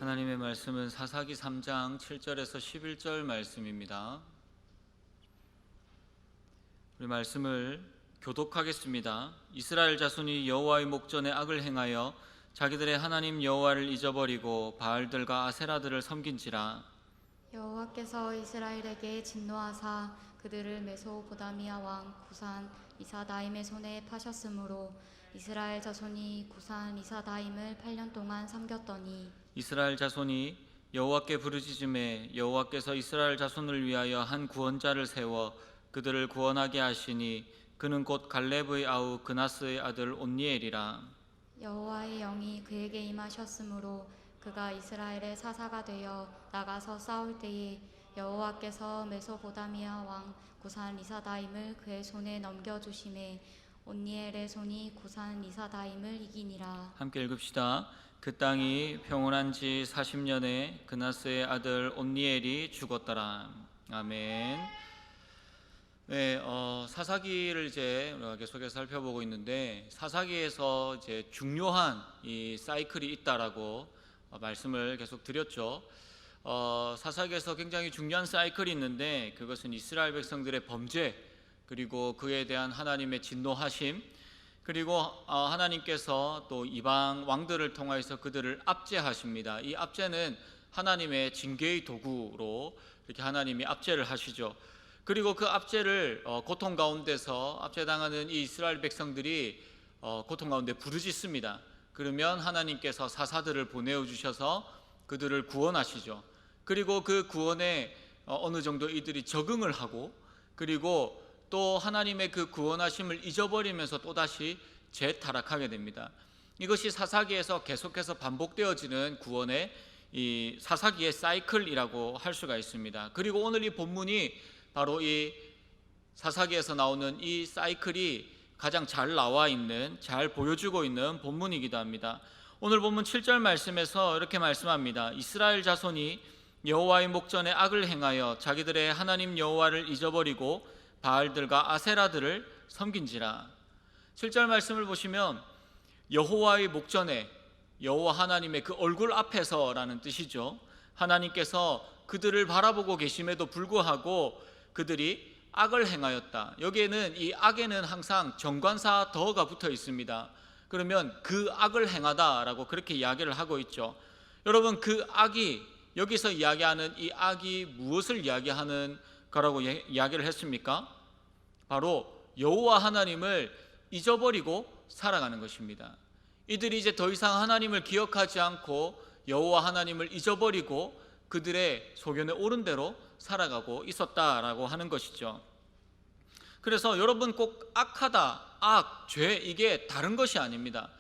하나님의 말씀은 사사기 3장 7절에서 11절 말씀입니다. 우리 말씀을 교독하겠습니다. 이스라엘 자손이 여호와의 목전에 악을 행하여 자기들의 하나님 여호와를 잊어버리고 바알들과 아세라들을 섬긴지라. 여호와께서 이스라엘에게 진노하사 그들을 메소보다미아 왕 구산 이사다임의 손에 파셨으므로 이스라엘 자손이 구산 이사다임을 8년 동안 섬겼더니 이스라엘 자손이 여호와께 부르짖음에 여호와께서 이스라엘 자손을 위하여 한 구원자를 세워 그들을 구원하게 하시니 그는 곧 갈렙의 아우 그나스의 아들 온니엘이라. 여호와의 영이 그에게 임하셨으므로 그가 이스라엘의 사사가 되어 나가서 싸울 때에 여호와께서 메소보다미아 왕 구산 이사다임을 그의 손에 넘겨주심에 온니엘의 손이 구산 이사다임을 이기니라. 함께 읽읍시다. 그 땅이 평온한 지 40년에 그나스의 아들 온니엘이 죽었더라. 아멘. 네, 사사기를 이제 우리가 계속해서 살펴보고 있는데 사사기에서 이제 중요한 이 사이클이 있다라고 말씀을 계속 드렸죠. 사사기에서 굉장히 중요한 사이클이 있는데 그것은 이스라엘 백성들의 범죄, 그리고 그에 대한 하나님의 진노하심, 그리고 하나님께서 또 이방 왕들을 통하여서 그들을 압제하십니다. 이 압제는 하나님의 징계의 도구로 이렇게 하나님이 압제를 하시죠. 그리고 그 압제를 고통 가운데서 압제당하는 이 이스라엘 백성들이 고통 가운데 부르짖습니다. 그러면 하나님께서 사사들을 보내어 주셔서 그들을 구원하시죠. 그리고 그 구원에 어느 정도 이들이 적응을 하고, 그리고 또 하나님의 그 구원하심을 잊어버리면서 또다시 재타락하게 됩니다. 이것이 사사기에서 계속해서 반복되어지는 구원의 이 사사기의 사이클이라고 할 수가 있습니다. 그리고 오늘 이 본문이 바로 이 사사기에서 나오는 이 사이클이 가장 잘 나와 있는, 잘 보여주고 있는 본문이기도 합니다. 오늘 본문 7절 말씀에서 이렇게 말씀합니다. 이스라엘 자손이 여호와의 목전에 악을 행하여 자기들의 하나님 여호와를 잊어버리고 바알들과 아세라들을 섬긴지라. 7절 말씀을 보시면 여호와의 목전에, 여호와 하나님의 그 얼굴 앞에서라는 뜻이죠. 하나님께서 그들을 바라보고 계심에도 불구하고 그들이 악을 행하였다. 여기에는 이 악에는 항상 정관사 더가 붙어 있습니다. 그러면 그 악을 행하다라고 그렇게 이야기를 하고 있죠. 여러분, 그 악이, 여기서 이야기하는 이 악이 무엇을 이야기하는 거라고 이야기를 했습니까? 바로 여호와 하나님을 잊어버리고 살아가는 것입니다. 이들이 이제 더 이상 하나님을 기억하지 않고 여호와 하나님을 잊어버리고 그들의 소견에 옳은 대로 살아가고 있었다라고 하는 것이죠. 그래서 여러분, 꼭 악하다, 악, 죄, 이게 다른 것이 아닙니다.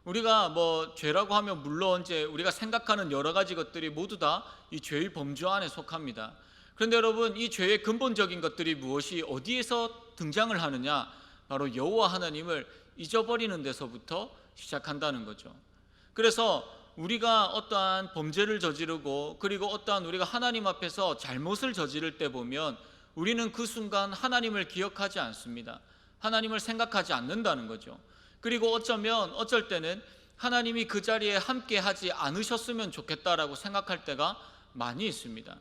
우리가 뭐 죄라고 하면 물론 이제 우리가 생각하는 여러 가지 것들이 모두 다 이 죄의 범주 안에 속합니다. 그런데 여러분, 이 죄의 근본적인 것들이 무엇이 어디에서 등장을 하느냐? 바로 여호와 하나님을 잊어버리는 데서부터 시작한다는 거죠. 그래서 우리가 어떠한 범죄를 저지르고, 그리고 어떠한 우리가 하나님 앞에서 잘못을 저지를 때 보면 우리는 그 순간 하나님을 기억하지 않습니다. 하나님을 생각하지 않는다는 거죠. 그리고 어쩔 때는 하나님이 그 자리에 함께 하지 않으셨으면 좋겠다라고 생각할 때가 많이 있습니다.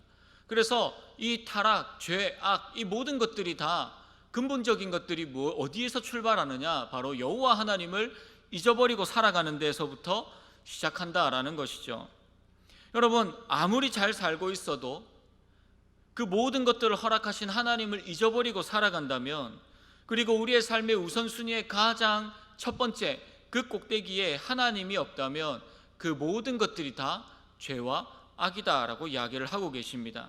그래서 이 타락, 죄, 악, 이 모든 것들이 다 근본적인 것들이 어디에서 출발하느냐? 바로 여호와 하나님을 잊어버리고 살아가는 데서부터 시작한다라는 것이죠. 여러분, 아무리 잘 살고 있어도 그 모든 것들을 허락하신 하나님을 잊어버리고 살아간다면, 그리고 우리의 삶의 우선순위의 가장 첫 번째 그 꼭대기에 하나님이 없다면 그 모든 것들이 다 죄와 악이다라고 이야기를 하고 계십니다.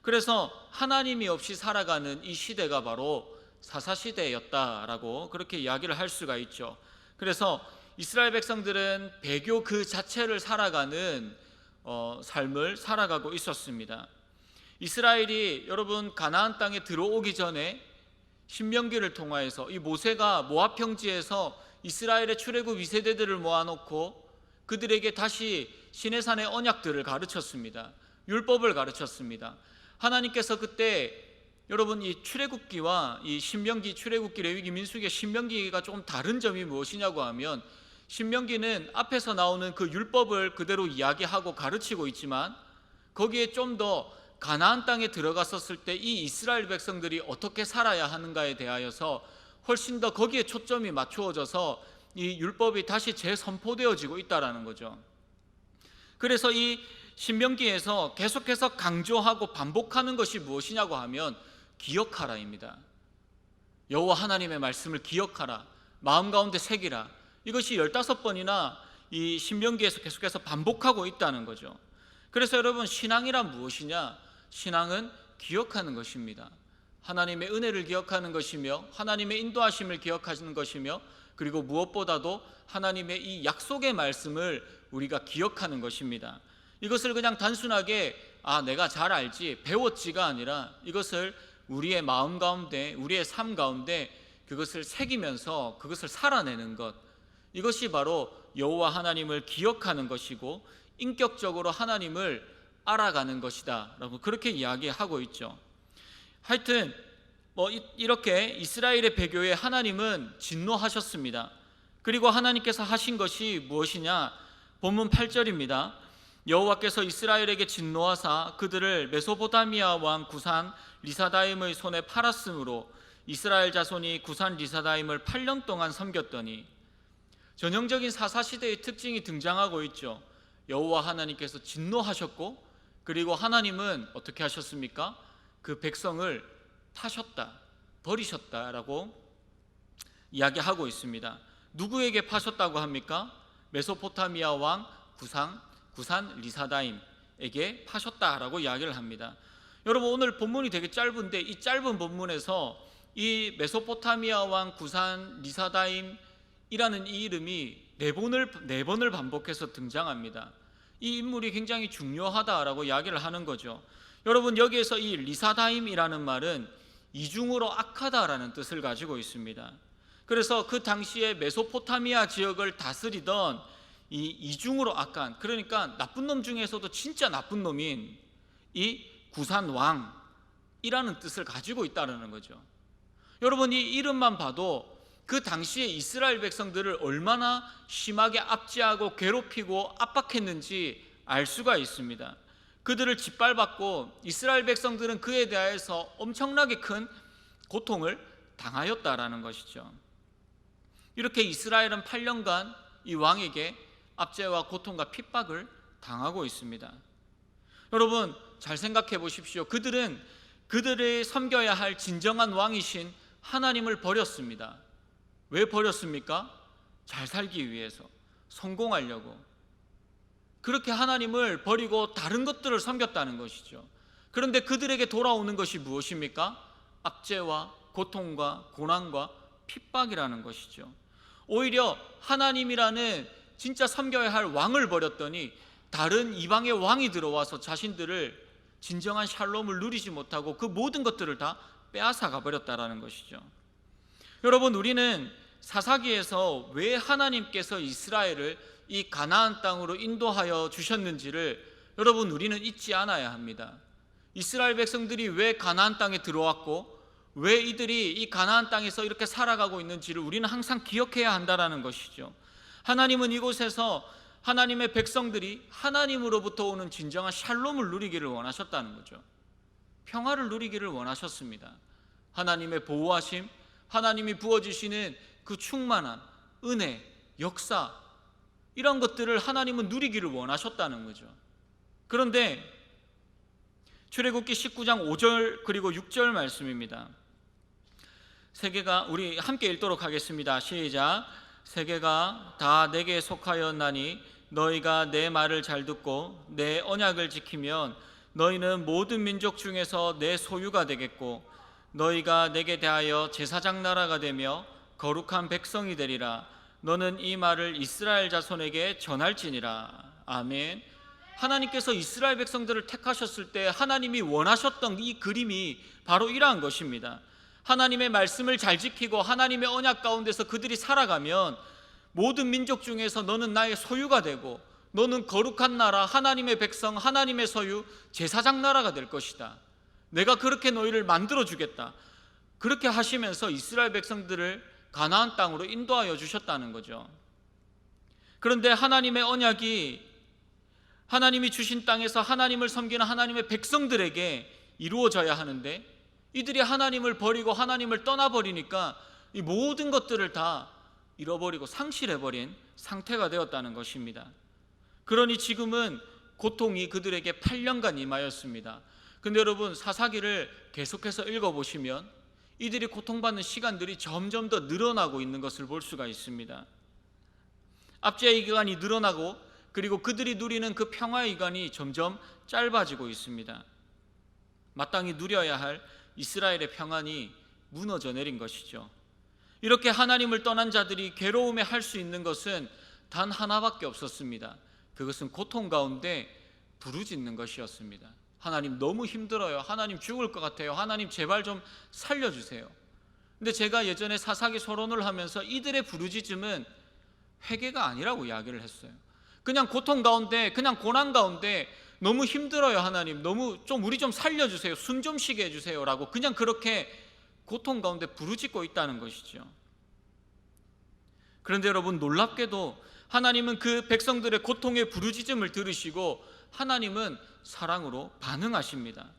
그래서 하나님이 없이 살아가는 이 시대가 바로 사사시대였다라고 그렇게 이야기를 할 수가 있죠. 그래서 이스라엘 백성들은 배교 그 자체를 살아가는 삶을 살아가고 있었습니다. 이스라엘이 여러분 가나안 땅에 들어오기 전에 신명기를 통하여서 이 모세가 모압 평지에서 이스라엘의 출애굽 2세대들을 모아놓고 그들에게 다시 시내산의 언약들을 가르쳤습니다. 율법을 가르쳤습니다. 하나님께서 그때 여러분 이 출애굽기와 이 신명기, 출애굽기, 레위기, 민수기, 신명기가 조금 다른 점이 무엇이냐고 하면, 신명기는 앞에서 나오는 그 율법을 그대로 이야기하고 가르치고 있지만 거기에 좀 더 가나안 땅에 들어갔었을 때 이 이스라엘 백성들이 어떻게 살아야 하는가에 대하여서 훨씬 더 거기에 초점이 맞추어져서 이 율법이 다시 재선포되어지고 있다라는 거죠. 그래서 이 신명기에서 계속해서 강조하고 반복하는 것이 무엇이냐고 하면 기억하라입니다. 여호와 하나님의 말씀을 기억하라, 마음 가운데 새기라. 이것이 15번이나 이 신명기에서 계속해서 반복하고 있다는 거죠. 그래서 여러분, 신앙이란 무엇이냐? 신앙은 기억하는 것입니다. 하나님의 은혜를 기억하는 것이며 하나님의 인도하심을 기억하는 것이며 그리고 무엇보다도 하나님의 이 약속의 말씀을 우리가 기억하는 것입니다. 이것을 그냥 단순하게 내가 잘 알지, 배웠지가 아니라 이것을 우리의 마음 가운데, 우리의 삶 가운데 그것을 새기면서 그것을 살아내는 것, 이것이 바로 여호와 하나님을 기억하는 것이고 인격적으로 하나님을 알아가는 것이다 라고 그렇게 이야기하고 있죠. 하여튼 이렇게 이스라엘의 배교에 하나님은 진노하셨습니다. 그리고 하나님께서 하신 것이 무엇이냐? 본문 8절입니다. 여호와께서 이스라엘에게 진노하사 그들을 메소포타미아 왕 구산 리사다임의 손에 팔았으므로 이스라엘 자손이 구산 리사다임을 8년 동안 섬겼더니, 전형적인 사사시대의 특징이 등장하고 있죠. 여호와 하나님께서 진노하셨고 그리고 하나님은 어떻게 하셨습니까? 그 백성을 파셨다, 버리셨다라고 이야기하고 있습니다. 누구에게 파셨다고 합니까? 메소포타미아 왕 구산 리사다임에게 파셨다라고 이야기를 합니다. 여러분, 오늘 본문이 되게 짧은데 이 짧은 본문에서 이 메소포타미아 왕 구산 리사다임이라는 이 이름이 네 번을 반복해서 등장합니다. 이 인물이 굉장히 중요하다라고 이야기를 하는 거죠. 여러분, 여기에서 이 리사다임이라는 말은 이중으로 악하다라는 뜻을 가지고 있습니다. 그래서 그 당시에 메소포타미아 지역을 다스리던 이 이중으로 악한, 그러니까 나쁜 놈 중에서도 진짜 나쁜 놈인 이 구산 왕이라는 뜻을 가지고 있다는 거죠. 여러분, 이 이름만 봐도 그 당시에 이스라엘 백성들을 얼마나 심하게 압제하고 괴롭히고 압박했는지 알 수가 있습니다. 그들을 짓밟았고 이스라엘 백성들은 그에 대해서 엄청나게 큰 고통을 당하였다라는 것이죠. 이렇게 이스라엘은 8년간 이 왕에게 압제와 고통과 핍박을 당하고 있습니다. 여러분, 잘 생각해 보십시오. 그들은 그들이 섬겨야 할 진정한 왕이신 하나님을 버렸습니다. 왜 버렸습니까? 잘 살기 위해서, 성공하려고. 그렇게 하나님을 버리고 다른 것들을 섬겼다는 것이죠. 그런데 그들에게 돌아오는 것이 무엇입니까? 압제와 고통과 고난과 핍박이라는 것이죠. 오히려 하나님이라는 진짜 섬겨야 할 왕을 버렸더니 다른 이방의 왕이 들어와서 자신들을 진정한 샬롬을 누리지 못하고 그 모든 것들을 다 빼앗아가 버렸다라는 것이죠. 여러분, 우리는 사사기에서 왜 하나님께서 이스라엘을 이 가나안 땅으로 인도하여 주셨는지를 여러분, 우리는 잊지 않아야 합니다. 이스라엘 백성들이 왜 가나안 땅에 들어왔고 왜 이들이 이 가나안 땅에서 이렇게 살아가고 있는지를 우리는 항상 기억해야 한다는 것이죠. 하나님은 이곳에서 하나님의 백성들이 하나님으로부터 오는 진정한 샬롬을 누리기를 원하셨다는 거죠. 평화를 누리기를 원하셨습니다. 하나님의 보호하심, 하나님이 부어주시는 그 충만한 은혜, 역사, 이런 것들을 하나님은 누리기를 원하셨다는 거죠. 그런데 출애굽기 19장 5절 그리고 6절 말씀입니다. 세계가, 우리 함께 읽도록 하겠습니다. 시작. 세계가 다 내게 속하였나니 너희가 내 말을 잘 듣고 내 언약을 지키면 너희는 모든 민족 중에서 내 소유가 되겠고 너희가 내게 대하여 제사장 나라가 되며 거룩한 백성이 되리라. 너는 이 말을 이스라엘 자손에게 전할지니라. 아멘. 하나님께서 이스라엘 백성들을 택하셨을 때 하나님이 원하셨던 이 그림이 바로 이러한 것입니다. 하나님의 말씀을 잘 지키고 하나님의 언약 가운데서 그들이 살아가면 모든 민족 중에서 너는 나의 소유가 되고 너는 거룩한 나라, 하나님의 백성, 하나님의 소유, 제사장 나라가 될 것이다. 내가 그렇게 너희를 만들어 주겠다. 그렇게 하시면서 이스라엘 백성들을 가나안 땅으로 인도하여 주셨다는 거죠. 그런데 하나님의 언약이 하나님이 주신 땅에서 하나님을 섬기는 하나님의 백성들에게 이루어져야 하는데, 이들이 하나님을 버리고 하나님을 떠나버리니까 이 모든 것들을 다 잃어버리고 상실해버린 상태가 되었다는 것입니다. 그러니 지금은 고통이 그들에게 8년간 임하였습니다. 근데 여러분, 사사기를 계속해서 읽어보시면 이들이 고통받는 시간들이 점점 더 늘어나고 있는 것을 볼 수가 있습니다. 압제의 기간이 늘어나고, 그리고 그들이 누리는 그 평화의 기간이 점점 짧아지고 있습니다. 마땅히 누려야 할 이스라엘의 평안이 무너져 내린 것이죠. 이렇게 하나님을 떠난 자들이 괴로움에 할 수 있는 것은 단 하나밖에 없었습니다. 그것은 고통 가운데 부르짖는 것이었습니다. 하나님, 너무 힘들어요. 하나님, 죽을 것 같아요. 하나님, 제발 좀 살려주세요. 근데 제가 예전에 사사기 서론을 하면서 이들의 부르짖음은 회개가 아니라고 이야기를 했어요. 그냥 고통 가운데, 그냥 고난 가운데 너무 힘들어요. 하나님, 너무 우리 좀 살려주세요. 숨 좀 쉬게 해주세요 라고 그냥 그렇게 고통 가운데 부르짖고 있다는 것이죠. 그런데 여러분, 놀랍게도 하나님은 그 백성들의 고통의 부르짖음을 들으시고 하나님은 사랑으로 반응하십니다.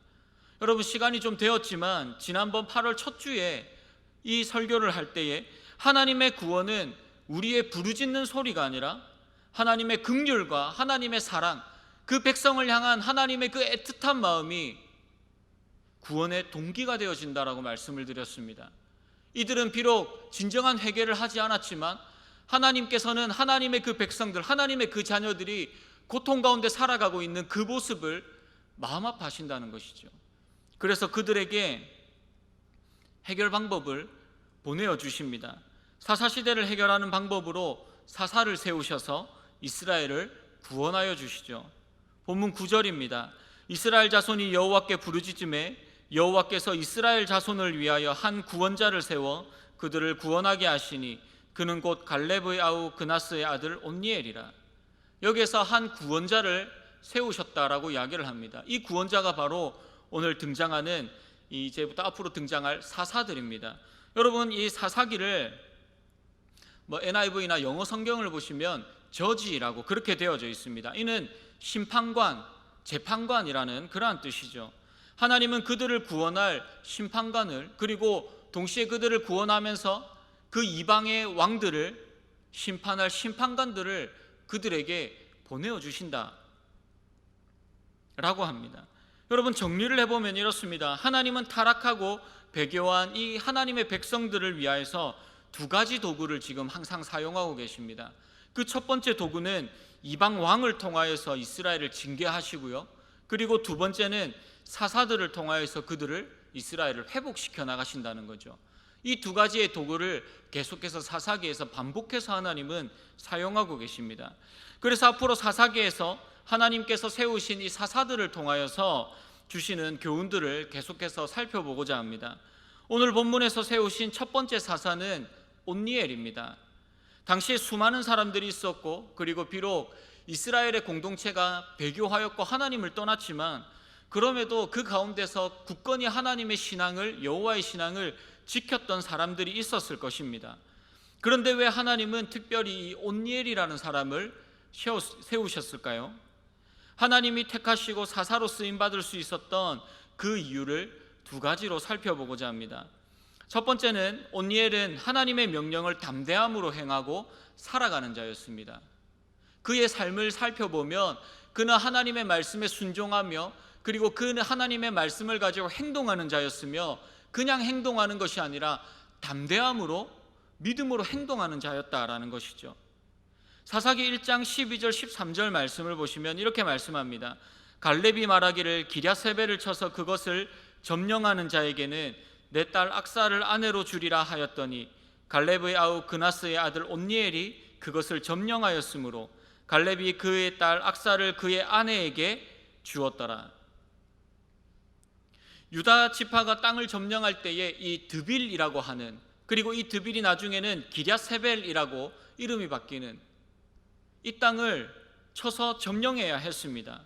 여러분, 시간이 좀 되었지만 지난번 8월 첫 주에 이 설교를 할 때에 하나님의 구원은 우리의 부르짖는 소리가 아니라 하나님의 긍휼과 하나님의 사랑, 그 백성을 향한 하나님의 그 애틋한 마음이 구원의 동기가 되어진다라고 말씀을 드렸습니다. 이들은 비록 진정한 회개를 하지 않았지만 하나님께서는 하나님의 그 백성들, 하나님의 그 자녀들이 고통 가운데 살아가고 있는 그 모습을 마음 아파하신다는 것이죠. 그래서 그들에게 해결 방법을 보내어 주십니다. 사사시대를 해결하는 방법으로 사사를 세우셔서 이스라엘을 구원하여 주시죠. 본문 9절입니다. 이스라엘 자손이 여호와께 부르짖음에 여호와께서 이스라엘 자손을 위하여 한 구원자를 세워 그들을 구원하게 하시니 그는 곧 갈렙의 아우 그나스의 아들 온니엘이라. 여기에서 한 구원자를 세우셨다라고 이야기를 합니다. 이 구원자가 바로 오늘 등장하는, 이제부터 앞으로 등장할 사사들입니다. 여러분, 이 사사기를 NIV나 영어 성경을 보시면 저지라고 그렇게 되어져 있습니다. 이는 심판관, 재판관이라는 그러한 뜻이죠. 하나님은 그들을 구원할 심판관을, 그리고 동시에 그들을 구원하면서 그 이방의 왕들을 심판할 심판관들을 그들에게 보내어 주신다 라고 합니다. 여러분, 정리를 해보면 이렇습니다. 하나님은 타락하고 배교한 이 하나님의 백성들을 위하여서 두 가지 도구를 지금 항상 사용하고 계십니다. 그 첫 번째 도구는 이방 왕을 통하여서 이스라엘을 징계하시고요, 그리고 두 번째는 사사들을 통하여서 그들을, 이스라엘을 회복시켜 나가신다는 거죠. 이 두 가지의 도구를 계속해서 사사기에서 반복해서 하나님은 사용하고 계십니다. 그래서 앞으로 사사기에서 하나님께서 세우신 이 사사들을 통하여서 주시는 교훈들을 계속해서 살펴보고자 합니다. 오늘 본문에서 세우신 첫 번째 사사는 온니엘입니다. 당시에 수많은 사람들이 있었고, 그리고 비록 이스라엘의 공동체가 배교하였고 하나님을 떠났지만 그럼에도 그 가운데서 굳건히 하나님의 신앙을, 여호와의 신앙을 지켰던 사람들이 있었을 것입니다. 그런데 왜 하나님은 특별히 이 온니엘이라는 사람을 세우셨을까요? 하나님이 택하시고 사사로 쓰임받을 수 있었던 그 이유를 두 가지로 살펴보고자 합니다. 첫 번째는 온니엘은 하나님의 명령을 담대함으로 행하고 살아가는 자였습니다. 그의 삶을 살펴보면 그는 하나님의 말씀에 순종하며, 그리고 그는 하나님의 말씀을 가지고 행동하는 자였으며, 그냥 행동하는 것이 아니라 담대함으로, 믿음으로 행동하는 자였다라는 것이죠. 사사기 1장 12절 13절 말씀을 보시면 이렇게 말씀합니다. 갈렙이 말하기를 기랴세벨을 쳐서 그것을 점령하는 자에게는 내 딸 악사를 아내로 주리라 하였더니 갈렙의 아우 그나스의 아들 온니엘이 그것을 점령하였으므로 갈렙이 그의 딸 악사를 그의 아내에게 주었더라. 유다 지파가 땅을 점령할 때에 이 드빌이라고 하는, 그리고 이 드빌이 나중에는 기랴세벨이라고 이름이 바뀌는 이 땅을 쳐서 점령해야 했습니다.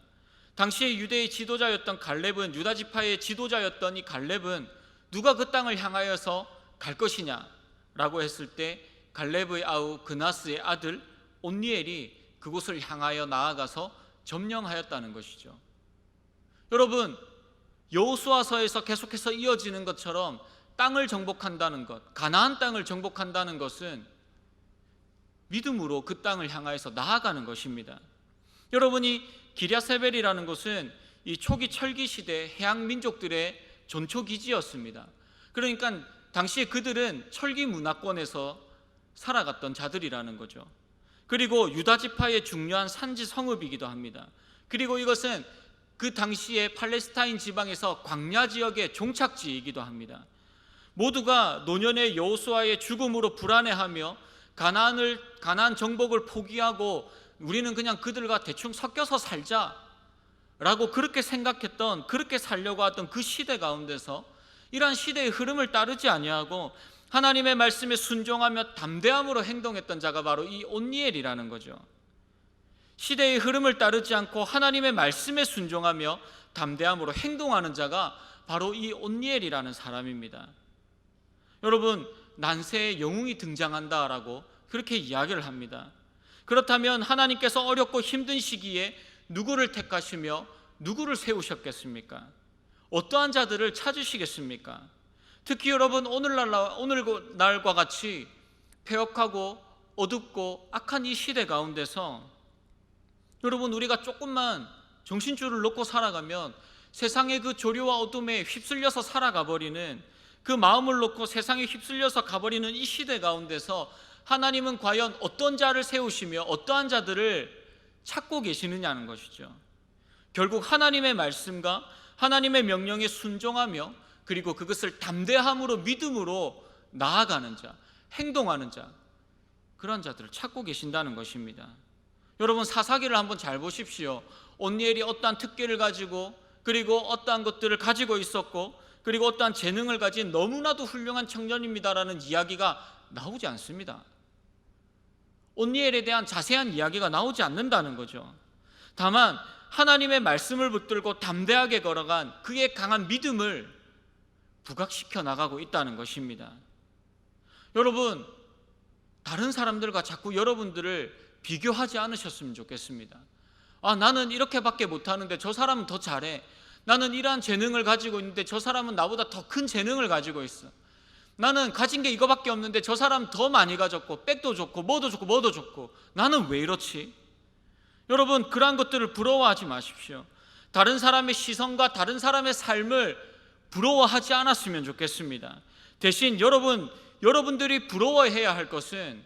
당시에 유대의 지도자였던 갈렙은, 유다 지파의 지도자였던 이 갈렙은 누가 그 땅을 향하여서 갈 것이냐라고 했을 때 갈렙의 아우 그나스의 아들 온니엘이 그곳을 향하여 나아가서 점령하였다는 것이죠. 여러분, 여호수아서에서 계속해서 이어지는 것처럼 땅을 정복한다는 것, 가나안 땅을 정복한다는 것은 믿음으로 그 땅을 향하여서 나아가는 것입니다. 여러분이 기랴세벨이라는 곳은 이 초기 철기 시대 해양 민족들의 전초 기지였습니다. 그러니까 당시에 그들은 철기 문화권에서 살아갔던 자들이라는 거죠. 그리고 유다 지파의 중요한 산지 성읍이기도 합니다. 그리고 이것은 그 당시에 팔레스타인 지방에서 광야 지역의 종착지이기도 합니다. 모두가 노년의 여호수아의 죽음으로 불안해하며 가나안 정복을 포기하고 우리는 그냥 그들과 대충 섞여서 살자라고 그렇게 생각했던, 그렇게 살려고 하던 그 시대 가운데서 이러한 시대의 흐름을 따르지 아니하고 하나님의 말씀에 순종하며 담대함으로 행동했던 자가 바로 이 온니엘이라는 거죠. 시대의 흐름을 따르지 않고 하나님의 말씀에 순종하며 담대함으로 행동하는 자가 바로 이 온니엘이라는 사람입니다. 여러분, 난세에 영웅이 등장한다라고 그렇게 이야기를 합니다. 그렇다면 하나님께서 어렵고 힘든 시기에 누구를 택하시며 누구를 세우셨겠습니까? 어떠한 자들을 찾으시겠습니까? 특히 여러분, 오늘날과 같이 폐역하고 어둡고 악한 이 시대 가운데서 여러분, 우리가 조금만 정신줄을 놓고 살아가면 세상의 그 조류와 어둠에 휩쓸려서 살아가 버리는, 그 마음을 놓고 세상에 휩쓸려서 가버리는 이 시대 가운데서 하나님은 과연 어떤 자를 세우시며 어떠한 자들을 찾고 계시느냐는 것이죠. 결국 하나님의 말씀과 하나님의 명령에 순종하며 그리고 그것을 담대함으로 믿음으로 나아가는 자, 행동하는 자, 그런 자들을 찾고 계신다는 것입니다. 여러분, 사사기를 한번 잘 보십시오. 온니엘이 어떠한 특기를 가지고 그리고 어떠한 것들을 가지고 있었고 그리고 어떠한 재능을 가진 너무나도 훌륭한 청년입니다라는 이야기가 나오지 않습니다. 온니엘에 대한 자세한 이야기가 나오지 않는다는 거죠. 다만 하나님의 말씀을 붙들고 담대하게 걸어간 그의 강한 믿음을 부각시켜 나가고 있다는 것입니다. 여러분, 다른 사람들과 자꾸 여러분들을 비교하지 않으셨으면 좋겠습니다. 나는 이렇게밖에 못하는데 저 사람은 더 잘해. 나는 이러한 재능을 가지고 있는데 저 사람은 나보다 더 큰 재능을 가지고 있어. 나는 가진 게 이거밖에 없는데 저 사람은 더 많이 가졌고 백도 좋고 뭐도 좋고 뭐도 좋고 나는 왜 이렇지? 여러분, 그러한 것들을 부러워하지 마십시오. 다른 사람의 시선과 다른 사람의 삶을 부러워하지 않았으면 좋겠습니다. 대신 여러분들이 부러워해야 할 것은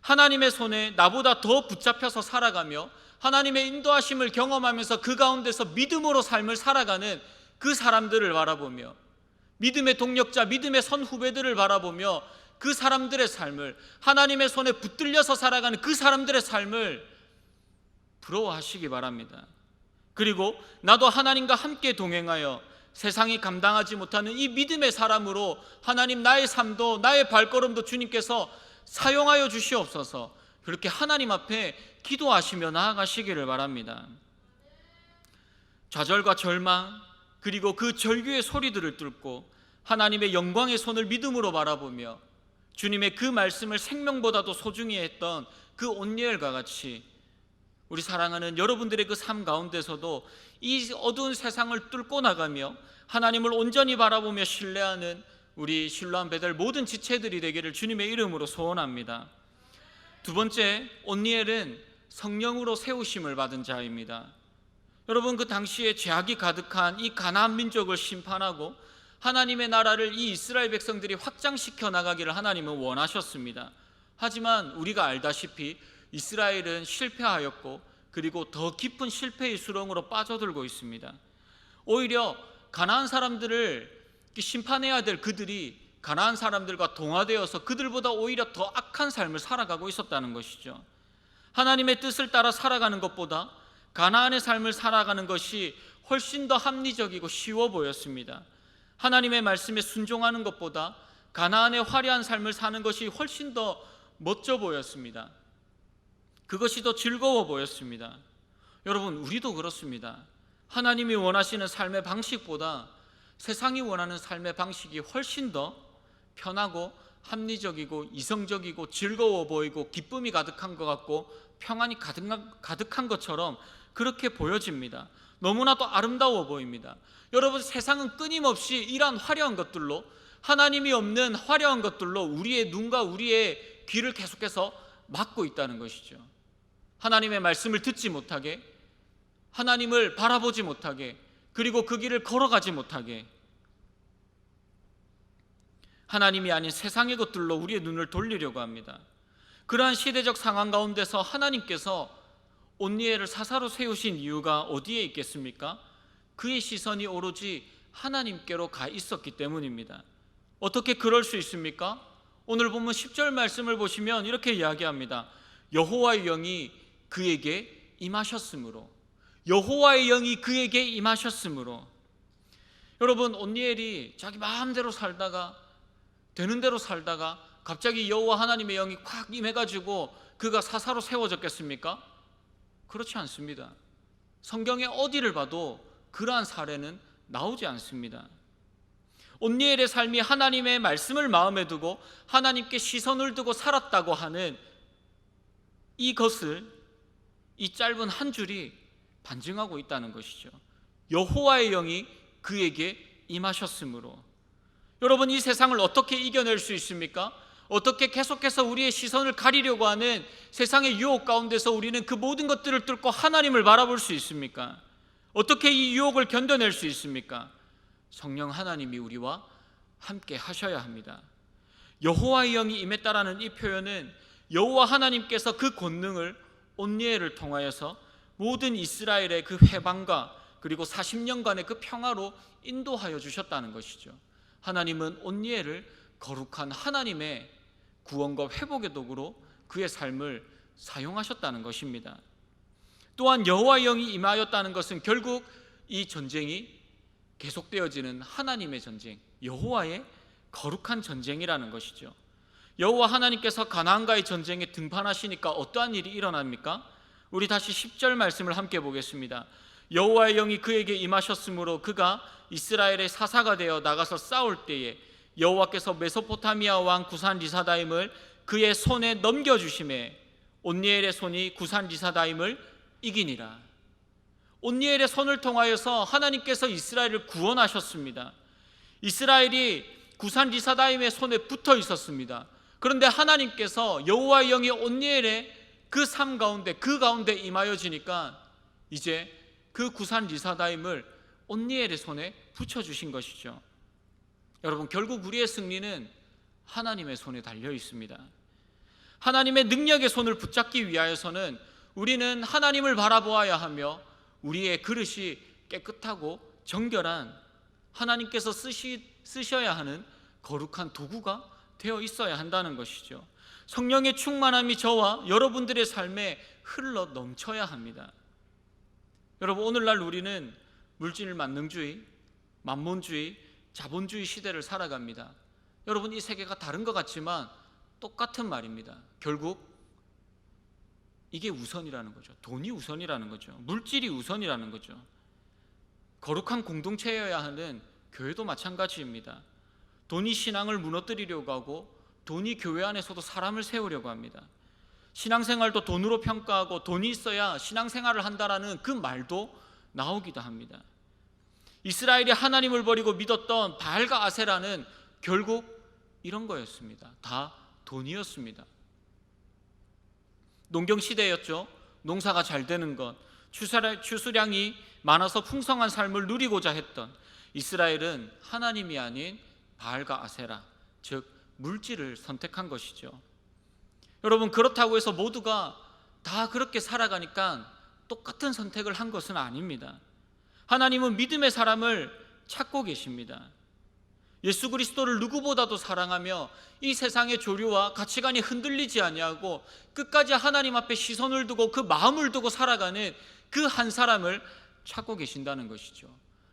하나님의 손에 나보다 더 붙잡혀서 살아가며 하나님의 인도하심을 경험하면서 그 가운데서 믿음으로 삶을 살아가는 그 사람들을 바라보며, 믿음의 동력자, 믿음의 선후배들을 바라보며 그 사람들의 삶을, 하나님의 손에 붙들려서 살아가는 그 사람들의 삶을 부러워하시기 바랍니다. 그리고 나도 하나님과 함께 동행하여 세상이 감당하지 못하는 이 믿음의 사람으로 하나님, 나의 삶도 나의 발걸음도 주님께서 사용하여 주시옵소서, 그렇게 하나님 앞에 기도하시며 나아가시기를 바랍니다. 좌절과 절망 그리고 그 절규의 소리들을 뚫고 하나님의 영광의 손을 믿음으로 바라보며 주님의 그 말씀을 생명보다도 소중히 했던 그 온니엘과 같이 우리 사랑하는 여러분들의 그 삶 가운데서도 이 어두운 세상을 뚫고 나가며 하나님을 온전히 바라보며 신뢰하는 우리 신로한 베델 모든 지체들이 되기를 주님의 이름으로 소원합니다. 두 번째, 온니엘은 성령으로 세우심을 받은 자입니다. 여러분, 그 당시에 죄악이 가득한 이 가나안 민족을 심판하고 하나님의 나라를 이 이스라엘 백성들이 확장시켜 나가기를 하나님은 원하셨습니다. 하지만 우리가 알다시피 이스라엘은 실패하였고 그리고 더 깊은 실패의 수렁으로 빠져들고 있습니다. 오히려 가나안 사람들을 심판해야 될 그들이 가나안 사람들과 동화되어서 그들보다 오히려 더 악한 삶을 살아가고 있었다는 것이죠. 하나님의 뜻을 따라 살아가는 것보다 가나안의 삶을 살아가는 것이 훨씬 더 합리적이고 쉬워 보였습니다. 하나님의 말씀에 순종하는 것보다 가나안의 화려한 삶을 사는 것이 훨씬 더 멋져 보였습니다. 그것이 더 즐거워 보였습니다. 여러분, 우리도 그렇습니다. 하나님이 원하시는 삶의 방식보다 세상이 원하는 삶의 방식이 훨씬 더 편하고 합리적이고 이성적이고 즐거워 보이고 기쁨이 가득한 것 같고 평안이 가득한 것처럼 그렇게 보여집니다. 너무나도 아름다워 보입니다. 여러분, 세상은 끊임없이 이러한 화려한 것들로, 하나님이 없는 화려한 것들로 우리의 눈과 우리의 귀를 계속해서 막고 있다는 것이죠. 하나님의 말씀을 듣지 못하게, 하나님을 바라보지 못하게, 그리고 그 길을 걸어가지 못하게, 하나님이 아닌 세상의 것들로 우리의 눈을 돌리려고 합니다. 그러한 시대적 상황 가운데서 하나님께서 온니엘을 사사로 세우신 이유가 어디에 있겠습니까? 그의 시선이 오로지 하나님께로 가 있었기 때문입니다. 어떻게 그럴 수 있습니까? 오늘 본문 10절 말씀을 보시면 이렇게 이야기합니다. 여호와의 영이 그에게 임하셨으므로, 여호와의 영이 그에게 임하셨으므로. 여러분, 온니엘이 자기 마음대로 살다가, 되는 대로 살다가 갑자기 여호와 하나님의 영이 콱 임해가지고 그가 사사로 세워졌겠습니까? 그렇지 않습니다. 성경의 어디를 봐도 그러한 사례는 나오지 않습니다. 온니엘의 삶이 하나님의 말씀을 마음에 두고 하나님께 시선을 두고 살았다고 하는 이것을 이 짧은 한 줄이 반증하고 있다는 것이죠. 여호와의 영이 그에게 임하셨으므로. 여러분, 이 세상을 어떻게 이겨낼 수 있습니까? 어떻게 계속해서 우리의 시선을 가리려고 하는 세상의 유혹 가운데서 우리는 그 모든 것들을 뚫고 하나님을 바라볼 수 있습니까? 어떻게 이 유혹을 견뎌낼 수 있습니까? 성령 하나님이 우리와 함께 하셔야 합니다. 여호와의 영이 임했다라는 이 표현은 여호와 하나님께서 그 권능을 온니엘을 통하여서 모든 이스라엘의 그 회방과 그리고 40년간의 그 평화로 인도하여 주셨다는 것이죠. 하나님은 온니엘을 거룩한 하나님의 구원과 회복의 도구로 그의 삶을 사용하셨다는 것입니다. 또한 여호와의 영이 임하였다는 것은 결국 이 전쟁이 계속되어지는 하나님의 전쟁, 여호와의 거룩한 전쟁이라는 것이죠. 여호와 하나님께서 가나안과의 전쟁에 등판하시니까 어떠한 일이 일어납니까? 우리 다시 10절 말씀을 함께 보겠습니다. 여호와의 영이 그에게 임하셨으므로 그가 이스라엘의 사사가 되어 나가서 싸울 때에 여호와께서 메소포타미아 왕 구산 리사다임을 그의 손에 넘겨주심에 온니엘의 손이 구산 리사다임을 이기니라. 온니엘의 손을 통하여서 하나님께서 이스라엘을 구원하셨습니다. 이스라엘이 구산 리사다임의 손에 붙어 있었습니다. 그런데 하나님께서 여호와의 영이 온니엘의 그 삶 가운데, 그 가운데 임하여지니까 이제 그 구산 리사다임을 온니엘의 손에 붙여주신 것이죠. 여러분, 결국 우리의 승리는 하나님의 손에 달려 있습니다. 하나님의 능력의 손을 붙잡기 위하여서는 우리는 하나님을 바라보아야 하며 우리의 그릇이 깨끗하고 정결한, 하나님께서 쓰셔야 하는 거룩한 도구가 되어 있어야 한다는 것이죠. 성령의 충만함이 저와 여러분들의 삶에 흘러 넘쳐야 합니다. 여러분, 오늘날 우리는 물질 만능주의, 만몬주의, 자본주의 시대를 살아갑니다. 여러분, 이 세계가 다른 것 같지만 똑같은 말입니다. 결국 이게 우선이라는 거죠. 돈이 우선이라는 거죠. 물질이 우선이라는 거죠. 거룩한 공동체여야 하는 교회도 마찬가지입니다. 돈이 신앙을 무너뜨리려고 하고 돈이 교회 안에서도 사람을 세우려고 합니다. 신앙생활도 돈으로 평가하고 돈이 있어야 신앙생활을 한다라는 그 말도 나오기도 합니다. 이스라엘이 하나님을 버리고 믿었던 바알과 아세라는 결국 이런 거였습니다. 다 돈이었습니다. 농경시대였죠. 농사가 잘 되는 것, 추수량이 많아서 풍성한 삶을 누리고자 했던 이스라엘은 하나님이 아닌 바알과 아세라, 즉 물질을 선택한 것이죠. 여러분, 그렇다고 해서 모두가 다 그렇게 살아가니까 똑같은 선택을 한 것은 아닙니다. 하나님은 믿음의 사람을 찾고 계십니다. 예수 그리스도를 누구보다도 사랑하며 이 세상의 조류와 가치관이 흔들리지 아니하고 끝까지 하나님 앞에 시선을 두고 그 마음을 두고 살아가는 그 한 사람을 찾고 계신다는 것이죠.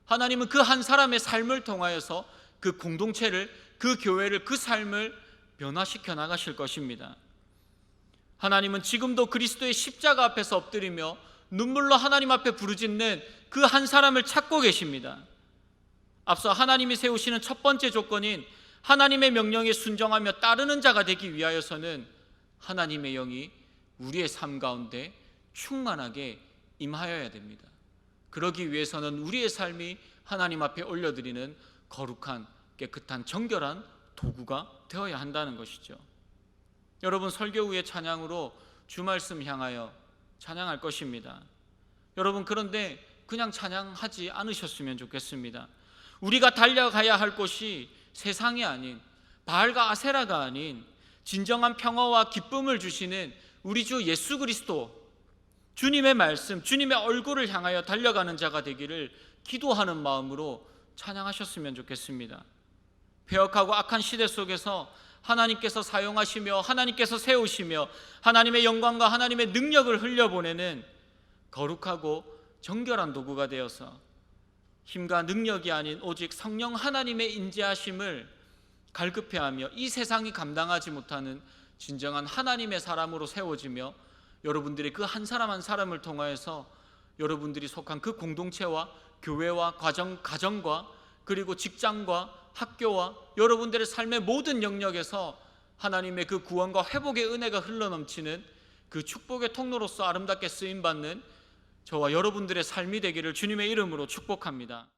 하나님은 그 한 사람의 삶을 통하여서 그 공동체를, 그 교회를, 그 삶을 변화시켜 나가실 것입니다. 하나님은 지금도 그리스도의 십자가 앞에서 엎드리며 눈물로 하나님 앞에 부르짖는 그 한 사람을 찾고 계십니다. 앞서 하나님이 세우시는 첫 번째 조건인 하나님의 명령에 순종하며 따르는 자가 되기 위하여서는 하나님의 영이 우리의 삶 가운데 충만하게 임하여야 됩니다. 그러기 위해서는 우리의 삶이 하나님 앞에 올려드리는 거룩한, 깨끗한, 정결한 도구가 되어야 한다는 것이죠. 여러분, 설교 후에 찬양으로 주 말씀 향하여 찬양할 것입니다. 여러분, 그런데 그냥 찬양하지 않으셨으면 좋겠습니다. 우리가 달려가야 할 곳이 세상이 아닌, 바알과 아세라가 아닌 진정한 평화와 기쁨을 주시는 우리 주 예수 그리스도, 주님의 말씀, 주님의 얼굴을 향하여 달려가는 자가 되기를 기도하는 마음으로 찬양하셨으면 좋겠습니다. 배역하고 악한 시대 속에서 하나님께서 사용하시며 하나님께서 세우시며 하나님의 영광과 하나님의 능력을 흘려보내는 거룩하고 정결한 도구가 되어서 힘과 능력이 아닌 오직 성령 하나님의 인재하심을 갈급해하며 이 세상이 감당하지 못하는 진정한 하나님의 사람으로 세워지며 여러분들이 그 한 사람 한 사람을 통하여서 여러분들이 속한 그 공동체와 교회와 가정과 그리고 직장과 학교와 여러분들의 삶의 모든 영역에서 하나님의 그 구원과 회복의 은혜가 흘러넘치는 그 축복의 통로로서 아름답게 쓰임받는 저와 여러분들의 삶이 되기를 주님의 이름으로 축복합니다.